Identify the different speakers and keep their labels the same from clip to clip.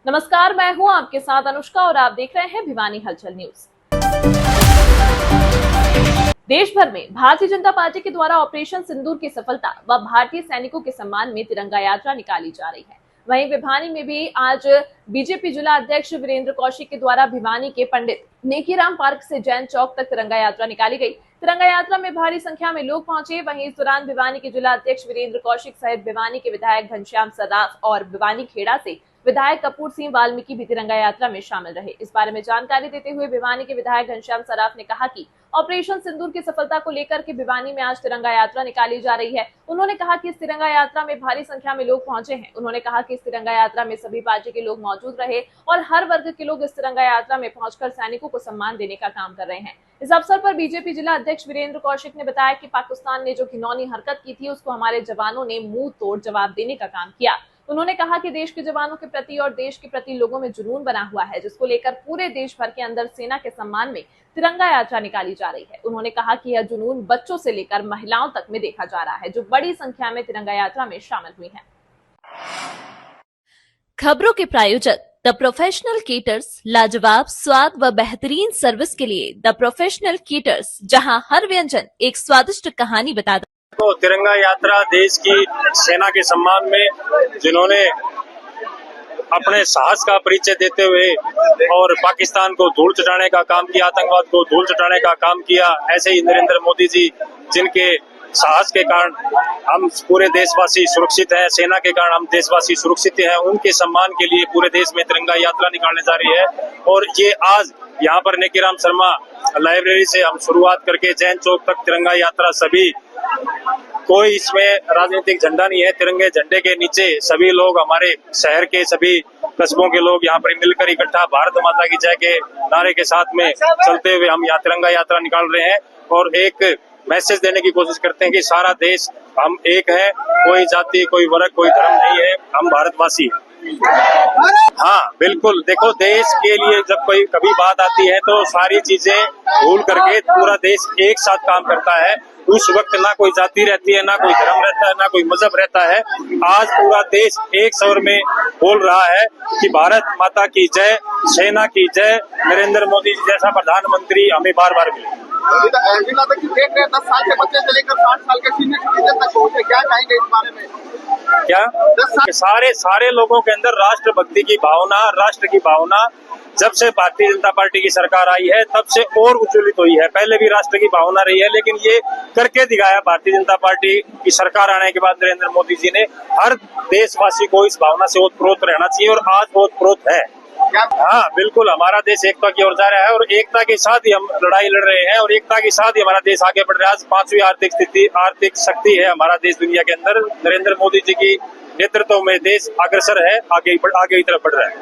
Speaker 1: नमस्कार, मैं हूं आपके साथ अनुष्का और आप देख रहे हैं भिवानी हलचल न्यूज। देश भर में भारतीय जनता पार्टी के द्वारा ऑपरेशन सिंदूर की सफलता व भारतीय सैनिकों के सम्मान में तिरंगा यात्रा निकाली जा रही है। वहीं भिवानी में भी आज बीजेपी जिला अध्यक्ष वीरेंद्र कौशिक के द्वारा भिवानी के पंडित नेकीराम पार्क से जैन चौक तक तिरंगा यात्रा निकाली गई। तिरंगा यात्रा में भारी संख्या में लोग पहुंचे। वहीं इस दौरान भिवानी के जिला अध्यक्ष वीरेंद्र कौशिक सहित भिवानी के विधायक घनश्याम सर्राफ और भिवानी खेड़ा से विधायक कपूर सिंह वाल्मीकि भी तिरंगा यात्रा में शामिल रहे। इस बारे में जानकारी देते हुए भिवानी के विधायक घनश्याम सर्राफ ने कहा कि ऑपरेशन सिंदूर की सफलता को लेकर के भिवानी में आज तिरंगा यात्रा निकाली जा रही है। उन्होंने कहा कि इस तिरंगा यात्रा में भारी संख्या में लोग पहुंचे हैं। उन्होंने कहा कि इस तिरंगा यात्रा में सभी पार्टी के लोग मौजूद रहे और हर वर्ग के लोग इस तिरंगा यात्रा में पहुंचकर सैनिकों को सम्मान देने का काम कर रहे हैं। इस अवसर पर बीजेपी जिला अध्यक्ष वीरेंद्र कौशिक ने बताया कि पाकिस्तान ने जो घिनौनी हरकत की थी उसको हमारे जवानों ने मुंह तोड़ जवाब देने का काम किया। उन्होंने कहा कि देश के जवानों के प्रति और देश के प्रति लोगों में जुनून बना हुआ है, जिसको लेकर पूरे देश भर के अंदर सेना के सम्मान में तिरंगा यात्रा निकाली जा रही है। उन्होंने कहा कि यह जुनून बच्चों से लेकर महिलाओं तक में देखा जा रहा है, जो बड़ी संख्या में तिरंगा यात्रा में शामिल हुई हैं।
Speaker 2: खबरों के प्रायोजक द प्रोफेशनल केटर्स, लाजवाब स्वाद व बेहतरीन सर्विस के लिए द प्रोफेशनल केटर्स, जहां हर व्यंजन एक स्वादिष्ट कहानी बताता।
Speaker 3: तो तिरंगा यात्रा देश की सेना के सम्मान में जिन्होंने अपने साहस का परिचय देते हुए और पाकिस्तान को धूल चटाने का काम किया, आतंकवाद को धूल चटाने का काम किया, ऐसे ही नरेंद्र मोदी जी जिनके साहस के कारण हम पूरे देशवासी सुरक्षित हैं, सेना के कारण हम देशवासी सुरक्षित हैं, उनके सम्मान के लिए पूरे देश में तिरंगा यात्रा निकालने जा रही है। और ये आज यहाँ पर नेकीराम शर्मा लाइब्रेरी से हम शुरुआत करके जैन चौक तक तिरंगा यात्रा, सभी कोई इसमें राजनीतिक झंडा नहीं है, तिरंगे झंडे के नीचे सभी लोग, हमारे शहर के सभी कस्बों के लोग यहाँ पर मिलकर इकट्ठा भारत माता की जय के नारे के साथ में चलते हुए हम यहाँ तिरंगा यात्रा निकाल रहे हैं और एक मैसेज देने की कोशिश करते हैं कि सारा देश हम एक है, कोई जाति, कोई वर्ग, कोई धर्म नहीं है, हम भारतवासी। हाँ बिल्कुल, देखो देश के लिए जब कोई कभी बात आती है तो सारी चीजें भूल करके पूरा देश एक साथ काम करता है। उस वक्त ना कोई जाति रहती है, ना कोई धर्म रहता है, ना कोई मजहब रहता है। आज पूरा देश एक स्वर में बोल रहा है कि भारत माता की जय, सेना की जय, नरेंद्र मोदी जी जैसा प्रधानमंत्री हमें बार बार मिले।
Speaker 4: अभी तक देख रहे हैं 10 साल के बच्चे से लेकर 60 साल के सीनियर सिटीजन तक पहुंचे, क्या कहेंगे इस बारे में?
Speaker 3: क्या सारे लोगों के अंदर राष्ट्रभक्ति की भावना, राष्ट्र की भावना जब से भारतीय जनता पार्टी की सरकार आई है तब से और उज्ज्वलित हुई है। पहले भी राष्ट्र की भावना रही है, लेकिन ये करके दिखाया भारतीय जनता पार्टी की सरकार आने के बाद नरेंद्र मोदी जी ने। हर देशवासी को इस भावना से ओतप्रोत रहना चाहिए और आज ओतप्रोत है। हाँ बिल्कुल, हमारा देश एकता की ओर जा रहा है और एकता के साथ ही हम लड़ाई लड़ रहे हैं और एकता के साथ ही हमारा देश आगे बढ़ रहा है। आज 5वीं आर्थिक शक्ति है हमारा देश दुनिया के अंदर। नरेंद्र मोदी जी की नेतृत्व में देश अग्रसर है, आगे की तरफ बढ़ रहा है।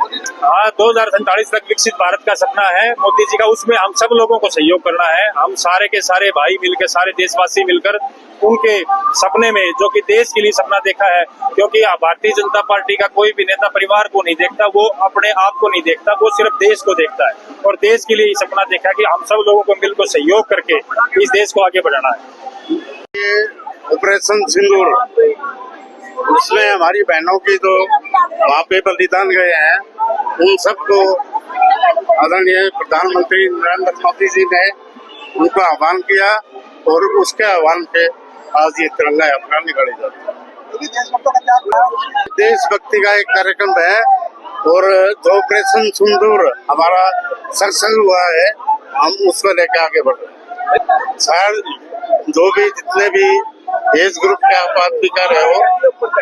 Speaker 3: हाँ, 2047 तक विकसित भारत का सपना है मोदी जी का, उसमें हम सब लोगों को सहयोग करना है। हम सारे के सारे भाई मिलकर, सारे देशवासी मिलकर उनके सपने में, जो कि देश के लिए सपना देखा है, क्योंकि भारतीय जनता पार्टी का कोई भी नेता परिवार को नहीं देखता, वो अपने आप को नहीं देखता, वो सिर्फ देश को देखता है और देश के लिए सपना देखा कि हम सब लोगों को मिलकर सहयोग करके इस देश को आगे बढ़ाना है।
Speaker 5: ये ऑपरेशन सिंदूर, उसमें हमारी बहनों की जो वहाँ पे बलिदान गए हैं, उन सबको आदरणीय प्रधानमंत्री नरेंद्र मोदी जी ने उनको आह्वान किया और उसके आह्वान पे आज ये तिरंगा यात्रा निकाली जाती है। देशभक्ति का एक कार्यक्रम है और जो ऑपरेशन सिंदूर हमारा सक्सेस हुआ है, हम उसको लेकर आगे बढ़ रहे हैं। शायद जो भी जितने भी एज ग्रुप के आप आदमी कर रहे हो,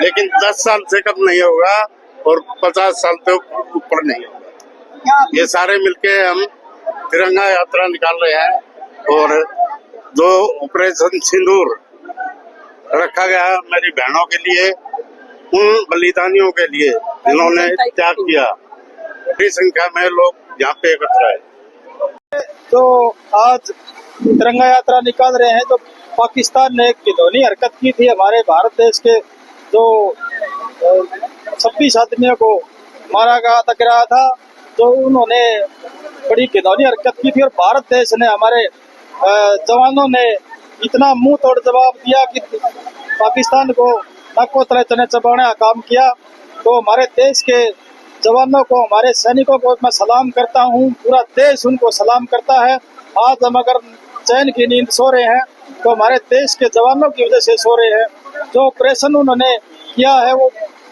Speaker 5: लेकिन 10 साल से कम नहीं होगा और 50 साल से ऊपर नहीं होगा। ये सारे मिलके हम तिरंगा यात्रा निकाल रहे हैं और जो ऑपरेशन सिंदूर रखा गया है मेरी बहनों के लिए, उन बलिदानियों के लिए जिन्होंने त्याग किया, बड़ी संख्या में लोग यहाँ पे एकत्र है।
Speaker 6: तो आज तिरंगा यात्रा निकाल रहे हैं। तो पाकिस्तान ने एक घिनौनी हरकत की थी हमारे भारत देश के, जो 26 आदमियों को मारा गया था, तो उन्होंने बड़ी घिनौनी हरकत की थी और भारत देश ने, हमारे जवानों ने इतना मुंह तोड़ जवाब दिया कि पाकिस्तान को नाको तले चने चबाने का काम किया। तो हमारे देश के जवानों को, हमारे सैनिकों को मैं सलाम करता हूँ। पूरा देश उनको सलाम करता है। आज हम अगर चैन की नींद सो रहे हैं तो हमारे देश के जवानों की वजह से सो रहे हैं। जो ऑपरेशन उन्होंने किया है वो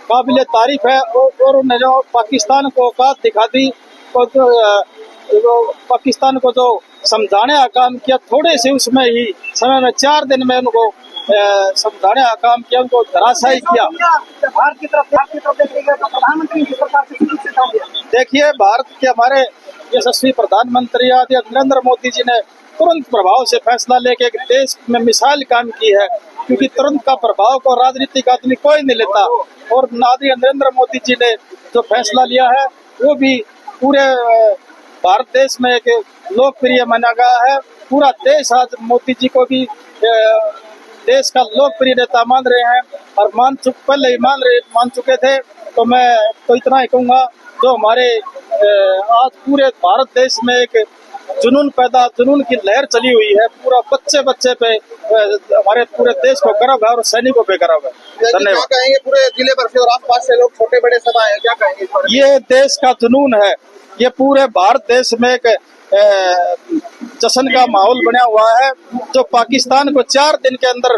Speaker 6: काबिले तारीफ है और उन्होंने जो पाकिस्तान को औकात दिखा दी, पाकिस्तान को जो समझाने का काम किया, थोड़े से उसमें ही समय में 4 दिन में उनको समझाने का काम किया, उनको धराशायी किया।
Speaker 4: भारत की तरफ देखिएगा तो प्रधानमंत्री की सरकार से किसी काम दिया।
Speaker 6: देखिए, भारत के हमारे यशस्वी प्रधानमंत्री आदि नरेंद्र मोदी जी ने तुरंत प्रभाव से फैसला लेके एक देश में मिसाल काम की है, क्योंकि तुरंत का प्रभाव को राजनीतिक आदमी कोई नहीं लेता। और आदि नरेंद्र मोदी जी ने जो फैसला लिया है वो भी पूरे भारत देश में एक लोकप्रिय माना गया है। पूरा देश आज मोदी जी को भी देश का लोकप्रिय नेता मान रहे हैं और पहले ही मान चुके थे। तो मैं तो इतना ही कहूँगा, जो हमारे आज पूरे भारत देश में एक जुनून की लहर चली हुई है। पूरा बच्चे पे हमारे पूरे देश को गर्व है और सैनिकों पे गर्व है। धन्यवाद।
Speaker 4: क्या कहेंगे, पूरे जिले भर से और आसपास से लोग, छोटे बड़े सब आए, क्या कहेंगे?
Speaker 6: ये देश का जुनून है। ये पूरे भारत देश में एक जश्न का माहौल बना हुआ है। जो पाकिस्तान को 4 दिन के अंदर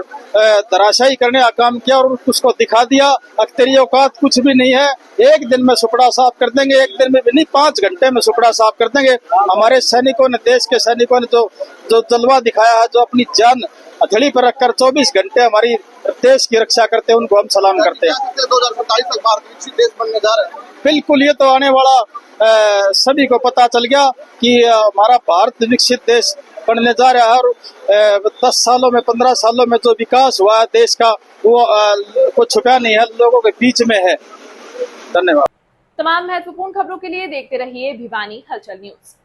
Speaker 6: धराशायी करने का काम किया और उसको दिखा दिया तेरी औकात कुछ भी नहीं है। 1 दिन में सुपड़ा साफ कर देंगे, 1 दिन में भी नहीं, 5 घंटे में सुपड़ा साफ कर देंगे। हमारे सैनिकों ने, देश के सैनिकों ने जो जलवा दिखाया है, जो अपनी जान हथेली पर रखकर 24 घंटे हमारी देश की रक्षा करते हैं, उनको हम सलाम करते हैं।
Speaker 4: 2027 तक भारत विकसित देश बनने जा रहा है।
Speaker 6: बिल्कुल, ये तो आने वाला सभी को पता चल गया कि हमारा भारत विकसित देश बनने जा रहा है। और 10 सालों में, 15 सालों में जो विकास हुआ है देश का, वो कुछ छुपा नहीं है, लोगों के बीच में है। धन्यवाद।
Speaker 1: तमाम महत्वपूर्ण खबरों के लिए देखते रहिए भिवानी हलचल न्यूज।